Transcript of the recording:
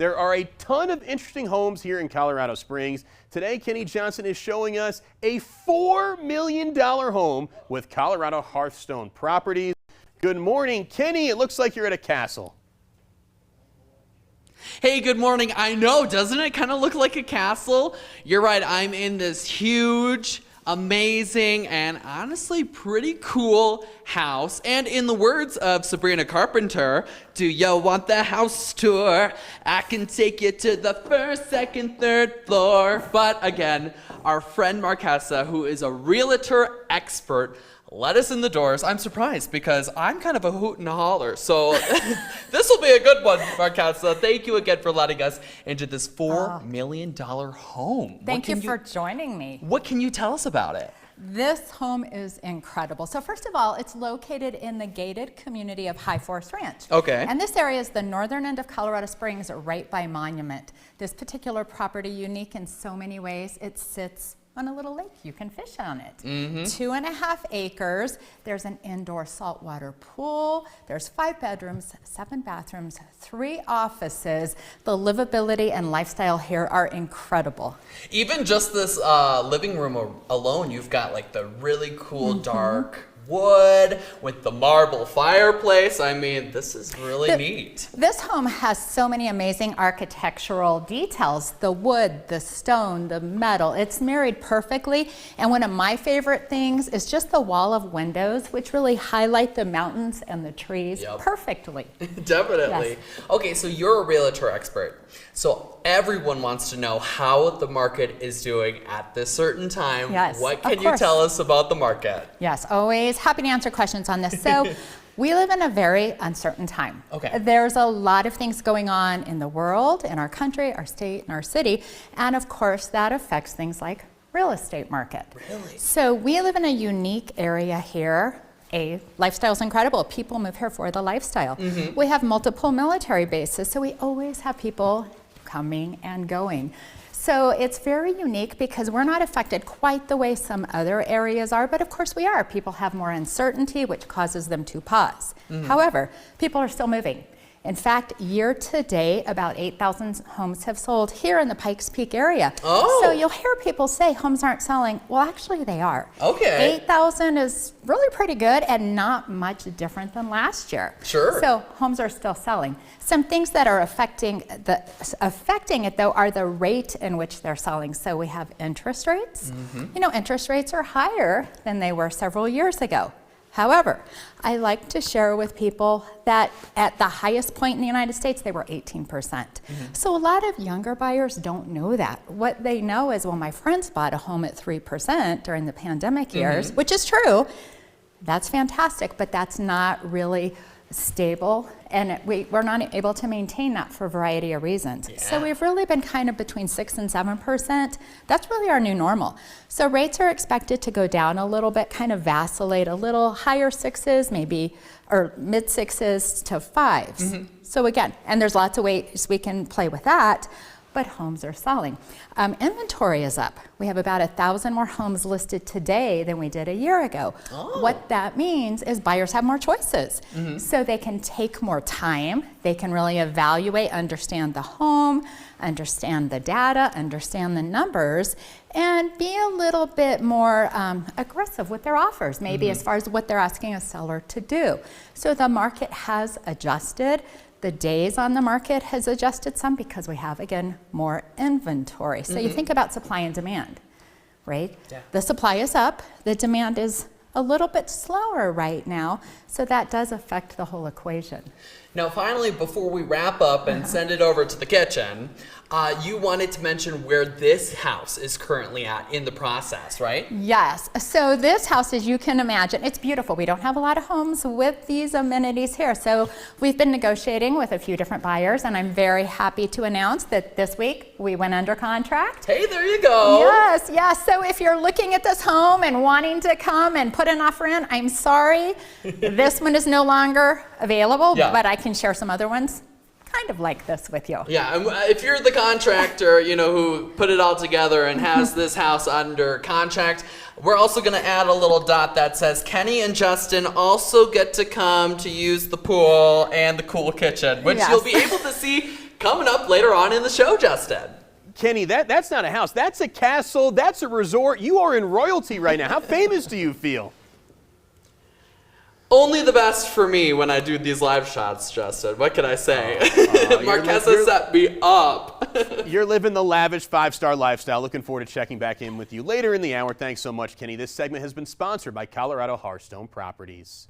There are a ton of interesting homes here in Colorado Springs. Today, Kenny Johnson is showing us a $4 million home with Colorado Hearthstone Properties. Good morning, Kenny. It looks like you're at a castle. Hey, good morning. I know, doesn't it kind of look like a castle? You're right, I'm in this huge, amazing, and honestly pretty cool house. And in the words of Sabrina Carpenter, do you want the house tour? I can take you to the first, second, third floor. But again, our friend Marquesa, who is a realtor expert, let us in the doors. I'm surprised because I'm kind of a hoot and a holler. So this will be a good one, Marquesa. Thank you again for letting us into this $4 million home. Thank you for joining me. What can you tell us about it? This home is incredible. So first of all, it's located in the gated community of High Forest Ranch. Okay. And this area is the northern end of Colorado Springs, right by Monument. This particular property, unique in so many ways, it sits on a little lake. You can fish on it. 2.5 acres. There's an indoor saltwater pool. There's 5 bedrooms, 7 bathrooms, 3 offices. The livability and lifestyle here are incredible. Even just this living room alone, you've got like the really cool dark wood with the marble fireplace. I mean, this is really neat. This home has so many amazing architectural details. The wood, the stone, the metal, it's married perfectly. And one of my favorite things is just the wall of windows, which really highlight the mountains and the trees perfectly. Definitely. Yes. Okay, so you're a realtor expert. So everyone wants to know how the market is doing at this certain time. Yes, what can you tell us about the market? Yes, always happy to answer questions on this. So we live in a very uncertain time. Okay. There's a lot of things going on in the world, in our country, our state, and our city. And of course, that affects things like real estate market. Really? So we live in a unique area here. Lifestyle is incredible. People move here for the lifestyle. We have multiple military bases, so we always have people coming and going. So it's very unique because we're not affected quite the way some other areas are, but of course we are. People have more uncertainty, which causes them to pause. However, people are still moving. In fact, year to date, about 8,000 homes have sold here in the Pikes Peak area. So you'll hear people say homes aren't selling. Well, actually they are. 8,000 is really pretty good and not much different than last year. So homes are still selling. Some things that are affecting it though are the rate in which they're selling. So we have interest rates. You know, interest rates are higher than they were several years ago. However, I like to share with people that at the highest point in the United States, they were 18%. So a lot of younger buyers don't know that. What they know is, well, my friends bought a home at 3% during the pandemic years, which is true. That's fantastic, but that's not really stable, and we're not able to maintain that for a variety of reasons. So we've really been kind of between 6 and 7%. That's really our new normal. So rates are expected to go down a little bit, kind of vacillate a little, higher 6s maybe, or mid 6s to 5s. So again, and there's lots of ways we can play with that, but homes are selling. Inventory is up. We have about 1,000 more homes listed today than we did a year ago. What that means is buyers have more choices. So they can take more time. They can really evaluate, understand the home, understand the data, understand the numbers, and be a little bit more aggressive with their offers, maybe as far as what they're asking a seller to do. So the market has adjusted. The days on the market has adjusted some because we have, again, more inventory. So you think about supply and demand, right? The supply is up, the demand is a little bit slower right now, so that does affect the whole equation. Now finally, before we wrap up and send it over to the kitchen, you wanted to mention where this house is currently at in the process, right? Yes. So this house, as you can imagine, it's beautiful. We don't have a lot of homes with these amenities here. So we've been negotiating with a few different buyers, and I'm very happy to announce that this week we went under contract. Hey, there you go. Yes, yes. So if you're looking at this home and wanting to come and put an offer in, I'm sorry. This one is no longer available, but I can share some other ones kind of like this with you. Yeah, if you're the contractor, you know, who put it all together and has this house under contract, we're also going to add a little dot that says Kenny and Justin also get to come to use the pool and the cool kitchen, which you'll be able to see Coming up later on in the show, Justin. Kenny, that's not a house. That's a castle. That's a resort. You are in royalty right now. How famous do you feel? Only the best for me when I do these live shots, Justin. What can I say? Marquesa set me up. You're living the lavish 5-star lifestyle. Looking forward to checking back in with you later in the hour. Thanks so much, Kenny. This segment has been sponsored by Colorado Hearthstone Properties.